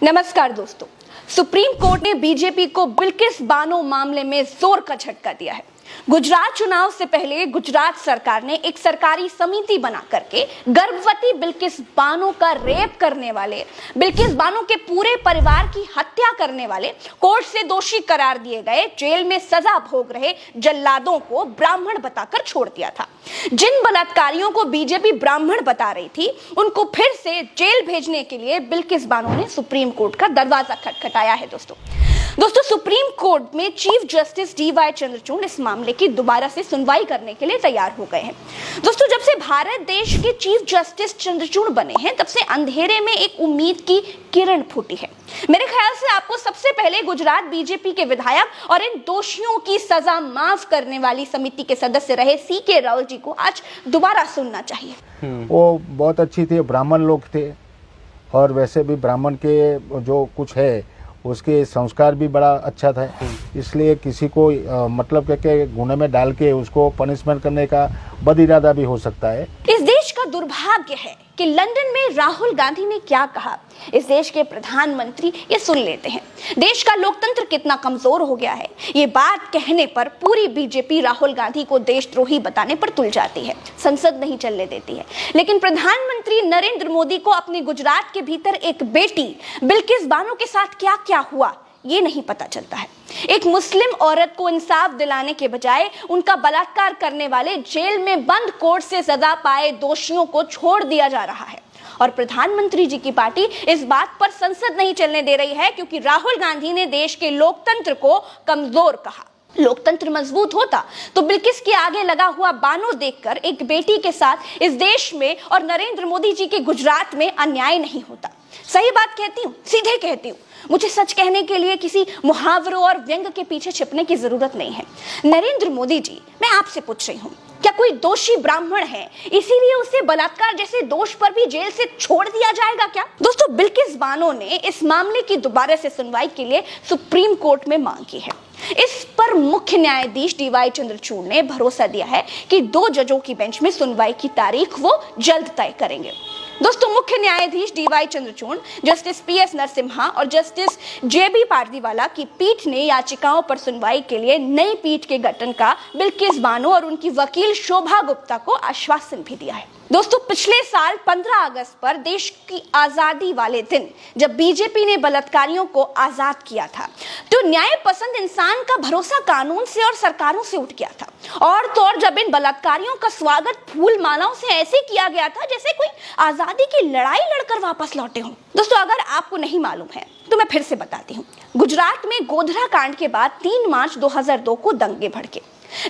नमस्कार दोस्तों, supreme court ने बीजेपी को बिल्किस बानो मामले में जोर का झटका दिया है। गुजरात चुनाव से पहले गुजरात सरकार ने एक सरकारी समिति बना करके गर्भवती बिल्किस बानो का रेप करने वाले, बिल्किस बानो के पूरे परिवार की हत्या करने वाले, कोर्ट से दोषी करार दिए गए, जेल में सजा भोग रहे जल्लादों को ब्राह्मण बताकर छोड़ दिया था। जिन बलात्कारियों को बीजेपी ब्राह्मण बता रही थी, उनको फिर से जेल भेजने के लिए बिल्किस बानो ने सुप्रीम कोर्ट का दरवाजा खटखटाया है। दोस्तों सुप्रीम कोर्ट में चीफ जस्टिस डी.वाई. चंद्रचूड़ इस मामले की दोबारा से सुनवाई करने के लिए तैयार हो गए हैं। दोस्तों जब से भारत देश के चीफ जस्टिस चंद्रचूड़ बने हैं, तब से अंधेरे में एक उम्मीद की किरण फूटी है। मेरे ख्याल से आपको सबसे पहले गुजरात बीजेपी के विधायक और इन दोषियों की सजा माफ करने वाली समिति के सदस्य रहे सी.के. राहुल जी को आज दोबारा सुनना चाहिए। वो बहुत अच्छी थी, ब्राह्मण लोग थे और वैसे भी ब्राह्मण के जो कुछ है उसके संस्कार भी बड़ा अच्छा था, इसलिए किसी को मतलब के गुने में डाल के उसको पनिशमेंट करने का बद इरादा भी हो सकता है। इस देश का दुर्भाग्य है कि लंदन में राहुल गांधी ने क्या कहा, इस देश के प्रधानमंत्री ये सुन लेते हैं। देश का लोकतंत्र कितना कमजोर हो गया है, ये बात कहने पर पूरी बीजेपी राहुल गांधी को देशद्रोही बताने पर तुल जाती है, संसद नहीं चलने देती है। लेकिन प्रधानमंत्री नरेंद्र मोदी को अपने गुजरात के भीतर एक बेटी बिल्किस बानो के साथ क्या क्या हुआ ये नहीं पता चलता है। एक मुस्लिम औरत को इंसाफ दिलाने के बजाय उनका बलात्कार करने वाले जेल में बंद कोर्ट से सजा पाए दोषियों को छोड़ दिया जा रहा है और प्रधानमंत्री जी की पार्टी इस बात पर संसद नहीं चलने दे रही है, क्योंकि राहुल गांधी ने देश के लोकतंत्र को कमजोर कहा। लोकतंत्र मजबूत होता तो बिल्किस के आगे लगा हुआ बानो देखकर एक बेटी के साथ इस देश में और नरेंद्र मोदी जी के गुजरात में अन्याय नहीं होता। सही बात कहती हूँ, सीधे कहती हूँ। मुझे सच कहने के लिए किसी मुहावरों और व्यंग के पीछे छिपने की जरूरत नहीं है। नरेंद्र मोदी जी, मैं आपसे पूछ रही हूँ, क्या कोई दोषी ब्राह्मण है इसीलिए उसे बलात्कार जैसे दोष पर भी जेल से छोड़ दिया जाएगा क्या? दोस्तों बिल्किस बानो ने इस मामले की दोबारा से सुनवाई के लिए सुप्रीम कोर्ट में मांग की है। इस पर मुख्य न्यायाधीश डी.वाई. चंद्रचूड़ ने भरोसा दिया है कि 2 जजों की बेंच में सुनवाई की तारीख वो जल्द तय करेंगे। दोस्तों मुख्य न्यायाधीश DY. Chandrachud, justice PS. Narasimha और जस्टिस जे.बी. पारदीवाला की पीठ ने याचिकाओं पर सुनवाई के लिए नई पीठ के गठन का बिल्किस बानो और उनकी वकील शोभा गुप्ता को आश्वासन भी दिया है। दोस्तों पिछले साल 15 अगस्त पर देश की आजादी वाले दिन जब बीजेपी ने बलात्कारियों को आजाद किया था, तो न्याय पसंद इंसान का भरोसा कानून से और सरकारों से उठ गया था। और तो और जब इन बलात्कारियों का स्वागत फूल मालाओं से ऐसे किया गया था जैसे कोई आजादी की लड़ाई लड़कर वापस लौटे हों। दोस्तों अगर आपको नहीं मालूम है तो मैं फिर से बताती हूँ। गुजरात में गोधरा कांड के बाद 3 मार्च 2002 को दंगे भड़के।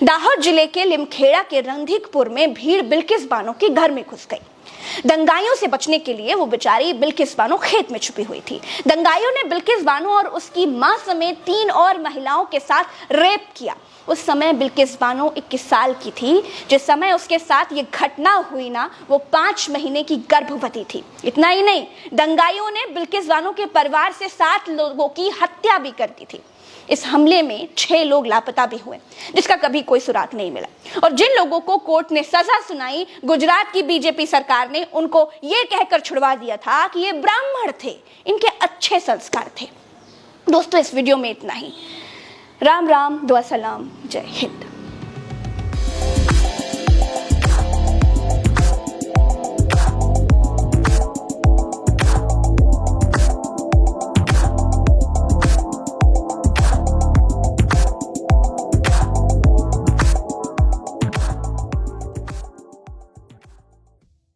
दाहोद जिले के लिमखेड़ा के रणधीकपुर में भीड़ बिल्किस बानो के घर में घुस गई। दंगाइयों से बचने के लिए वो बेचारी बिल्किस बानो खेत में छुपी हुई थी। दंगाइयों ने बिल्किस बानो और उसकी मां समेत 3 और महिलाओं के साथ रेप किया। उस समय बिल्किस बानो 21 साल की थी। जिस समय उसके साथ ये घटना हुई ना, वो 5 महीने की गर्भवती थी। इतना ही नहीं, दंगाइयों ने बिल्किस बानो के परिवार से 7 लोगों की हत्या भी कर दी थी। इस हमले में 6 लोग लापता भी हुए, जिसका कभी कोई सुराग नहीं मिला। और जिन लोगों को कोर्ट ने सजा सुनाई, गुजरात की बीजेपी सरकार ने उनको ये कहकर छुड़वा दिया था कि ये ब्राह्मण थे, इनके अच्छे संस्कार थे। दोस्तों इस वीडियो में इतना ही। राम राम, दुआ सलाम, जय हिंद।